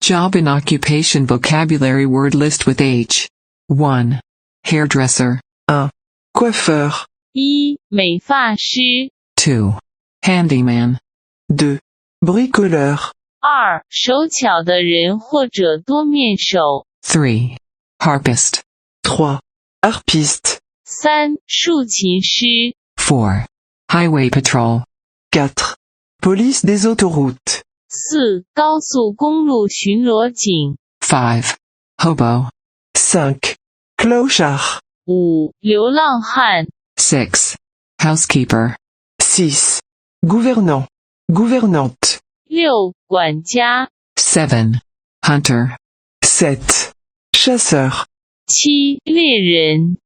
Job and occupation vocabulary word list with H. 1. Hairdresser. 1. Coiffeur. 1. 美发师 2. Handyman. 2. Bricoleur. 2. 手巧的人或者多面手 3. Harpist. 3. Harpiste. 3. 竖琴师 4. Highway patrol. 4. Police des autoroutes. 4. 高速公路巡逻警 5. Hobo. 5. Clochard. 5. 流浪汉 6. Housekeeper. 6. Gouvernant. Gouvernante. 6. 管家 7. Hunter. 7. Chasseur. 7. 猎人